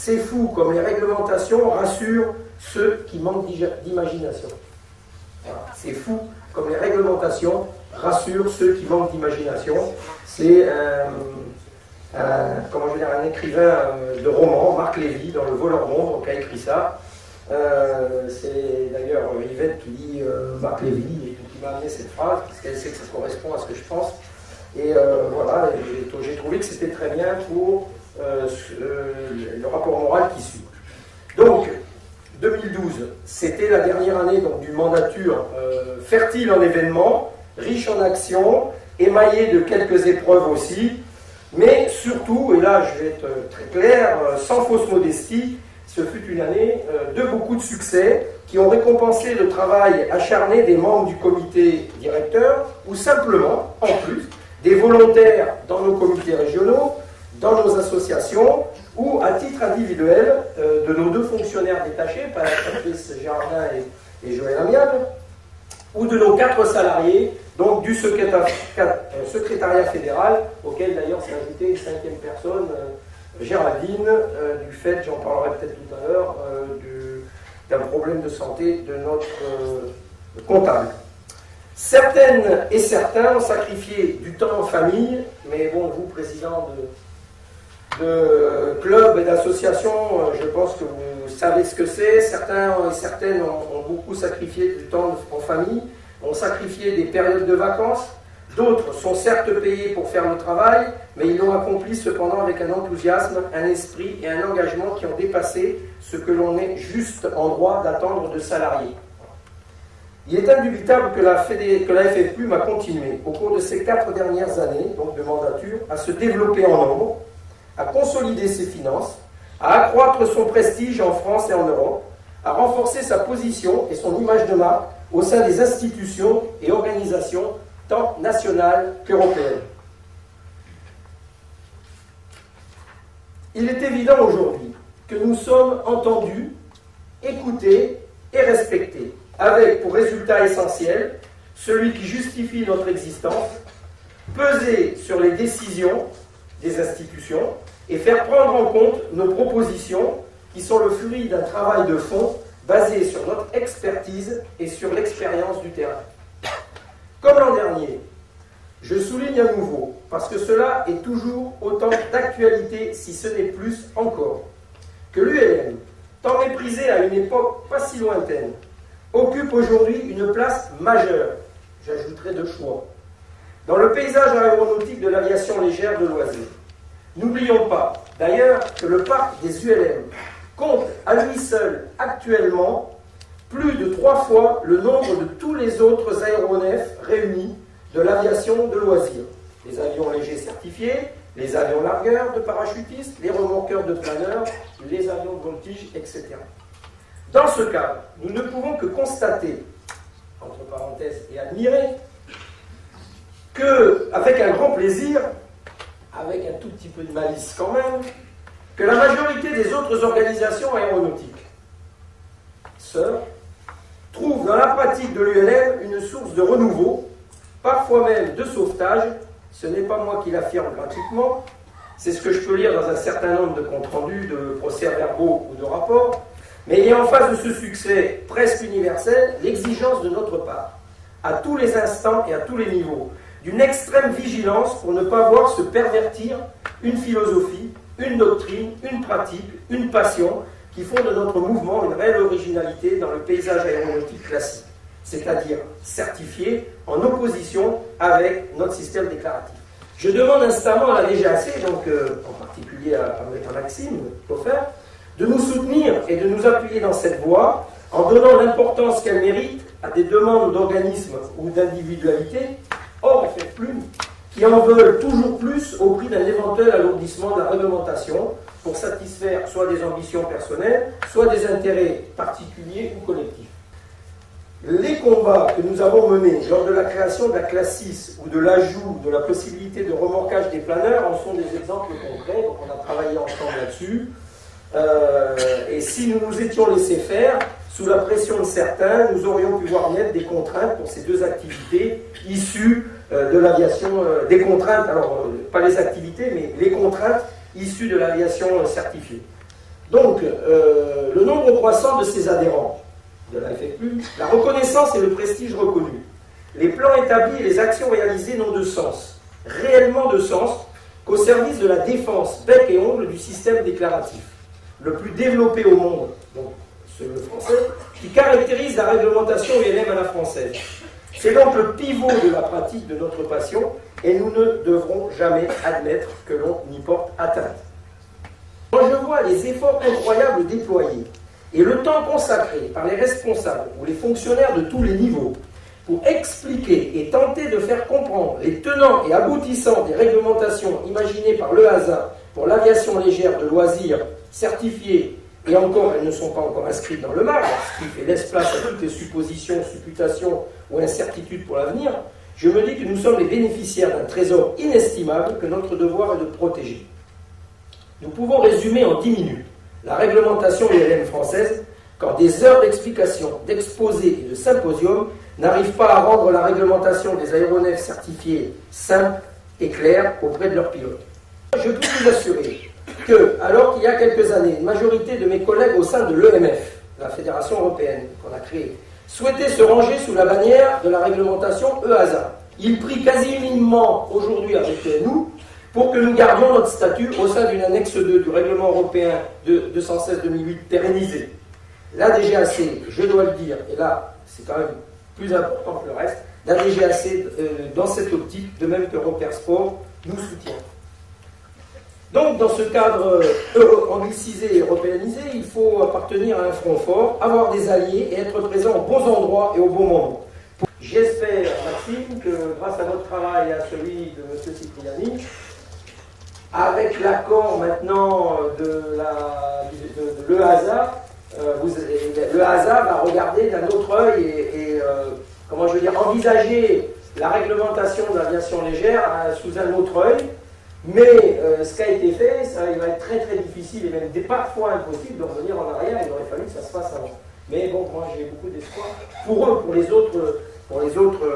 C'est fou comme les réglementations rassurent ceux qui manquent d'imagination. Voilà. C'est fou comme les réglementations rassurent ceux qui manquent d'imagination. C'est un écrivain de roman, Marc Lévy, dans Le Voleur d'ombre, qui a écrit ça. C'est d'ailleurs Yvette qui dit Marc Lévy et qui m'a amené cette phrase, parce qu'elle sait que ça correspond à ce que je pense. Et voilà, j'ai trouvé que c'était très bien pour le rapport moral qui suit. Donc, 2012, c'était la dernière année donc, d'une mandature fertile en événements, riche en actions, émaillée de quelques épreuves aussi, mais surtout, et là je vais être très clair, sans fausse modestie, ce fut une année de beaucoup de succès qui ont récompensé le travail acharné des membres du comité directeur ou simplement, en plus, des volontaires dans nos comités régionaux, dans nos associations ou à titre individuel de nos deux fonctionnaires détachés, Patrice Gérardin et Joël Amiable, ou de nos 4 salariés, donc du secrétariat fédéral, auquel d'ailleurs s'est ajoutée une 5e personne, Géraldine, du fait, j'en parlerai peut-être tout à l'heure, d'un problème de santé de notre comptable. Certaines et certains ont sacrifié du temps en famille, mais bon, vous, président de clubs et d'associations, je pense que vous savez ce que c'est. Certains et certaines ont beaucoup sacrifié du temps en famille, ont sacrifié des périodes de vacances. D'autres sont certes payés pour faire le travail, mais ils l'ont accompli cependant avec un enthousiasme, un esprit et un engagement qui ont dépassé ce que l'on est juste en droit d'attendre de salariés. Il est indubitable que la FFPUM a continué, au cours de ces 4 dernières années donc de mandature, à se développer en nombre, à consolider ses finances, à accroître son prestige en France et en Europe, à renforcer sa position et son image de marque au sein des institutions et organisations tant nationales qu'européennes. Il est évident aujourd'hui que nous sommes entendus, écoutés et respectés, avec pour résultat essentiel celui qui justifie notre existence, peser sur les décisions des institutions et faire prendre en compte nos propositions qui sont le fruit d'un travail de fond basé sur notre expertise et sur l'expérience du terrain. Comme l'an dernier, je souligne à nouveau, parce que cela est toujours autant d'actualité, si ce n'est plus encore, que l'ULM, tant méprisée à une époque pas si lointaine, occupe aujourd'hui une place majeure, j'ajouterai de choix, dans le paysage aéronautique de l'aviation légère de loisirs. N'oublions pas, d'ailleurs, que le parc des ULM compte à lui seul, actuellement, plus de 3 fois le nombre de tous les autres aéronefs réunis de l'aviation de loisirs. Les avions légers certifiés, les avions largueurs de parachutistes, les remorqueurs de planeurs, les avions de voltige, etc. Dans ce cadre, nous ne pouvons que constater, entre parenthèses, et admirer, que, avec un grand plaisir, avec un tout petit peu de malice quand même, que la majorité des autres organisations aéronautiques, sœurs, trouvent dans la pratique de l'ULM une source de renouveau, parfois même de sauvetage. Ce n'est pas moi qui l'affirme gratuitement, c'est ce que je peux lire dans un certain nombre de comptes rendus, de procès-verbaux ou de rapports, mais il y a en face de ce succès presque universel l'exigence de notre part, à tous les instants et à tous les niveaux, d'une extrême vigilance pour ne pas voir se pervertir une philosophie, une doctrine, une pratique, une passion qui font de notre mouvement une réelle originalité dans le paysage aéronautique classique, c'est-à-dire certifié en opposition avec notre système déclaratif. Je demande instamment à la DGAC, donc en particulier à Maxime Coffer, de nous soutenir et de nous appuyer dans cette voie en donnant l'importance qu'elle mérite à des demandes d'organismes ou d'individualités hors FFPLUM qui en veulent toujours plus au prix d'un éventuel alourdissement de la réglementation pour satisfaire soit des ambitions personnelles, soit des intérêts particuliers ou collectifs. Les combats que nous avons menés lors de la création de la classe 6 ou de l'ajout de la possibilité de remorquage des planeurs en sont des exemples concrets, donc on a travaillé ensemble là-dessus. Et si nous nous étions laissés faire, sous la pression de certains, nous aurions pu voir naître des contraintes pour ces deux activités issues de l'aviation, des contraintes, alors pas les activités, mais les contraintes issues de l'aviation certifiée. Donc, le nombre croissant de ses adhérents de la FFU, la reconnaissance et le prestige reconnu, les plans établis et les actions réalisées n'ont de sens, réellement de sens, qu'au service de la défense bec et ongle du système déclaratif, le plus développé au monde, donc le français, qui caractérise la réglementation ULM à la française. C'est donc le pivot de la pratique de notre passion et nous ne devrons jamais admettre que l'on y porte atteinte. Quand je vois les efforts incroyables déployés et le temps consacré par les responsables ou les fonctionnaires de tous les niveaux pour expliquer et tenter de faire comprendre les tenants et aboutissants des réglementations imaginées par l'EASA pour l'aviation légère de loisirs certifiée, et encore elles ne sont pas encore inscrites dans le marbre, ce qui laisse place à toutes les suppositions, supputations ou incertitudes pour l'avenir, je me dis que nous sommes les bénéficiaires d'un trésor inestimable que notre devoir est de protéger. Nous pouvons résumer en 10 minutes la réglementation ULM française quand des heures d'explication, d'exposés et de symposium n'arrivent pas à rendre la réglementation des aéronefs certifiés simple et claire auprès de leurs pilotes. Je peux vous assurer que, alors qu'il y a quelques années, une majorité de mes collègues au sein de l'EMF, la Fédération européenne qu'on a créée, souhaitaient se ranger sous la bannière de la réglementation EASA. Ils prient quasiment aujourd'hui avec nous pour que nous gardions notre statut au sein d'une annexe 2 du règlement européen de 216-2008 pérennisé. La DGAC, je dois le dire, et là c'est quand même plus important que le reste, la DGAC dans cette optique, de même que Repère Sport, nous soutient. Donc dans ce cadre anglicisé et européanisé, il faut appartenir à un front fort, avoir des alliés et être présent aux bons endroits et au bon moment. J'espère, Maxime, que grâce à votre travail et à celui de M. Cipriani, avec l'accord maintenant de l'EASA, l'EASA va regarder d'un autre œil et comment je veux dire, envisager la réglementation de l'aviation légère sous un autre œil. Mais ce qui a été fait, il va être très très difficile et même parfois impossible de revenir en arrière. Il aurait fallu que ça se fasse avant. Mais bon, moi j'ai beaucoup d'espoir pour eux, pour les autres.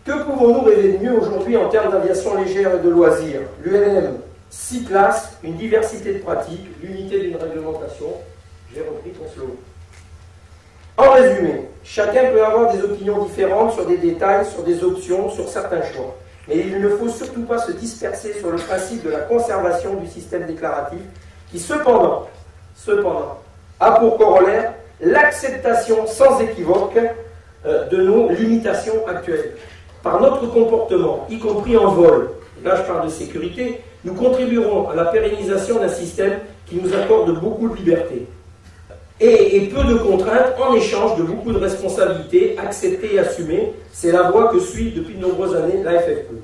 Que pouvons-nous rêver de mieux aujourd'hui en termes d'aviation légère et de loisirs? L'ULM, 6 classes, une diversité de pratiques, l'unité d'une réglementation. J'ai repris ton slogan. En résumé, chacun peut avoir des opinions différentes sur des détails, sur des options, sur certains choix. Mais il ne faut surtout pas se disperser sur le principe de la conservation du système déclaratif qui, cependant, a pour corollaire l'acceptation sans équivoque de nos limitations actuelles. Par notre comportement, y compris en vol, et là je parle de sécurité, nous contribuerons à la pérennisation d'un système qui nous accorde beaucoup de liberté et peu de contraintes en échange de beaucoup de responsabilités acceptées et assumées. C'est la voie que suit depuis de nombreuses années la FFE.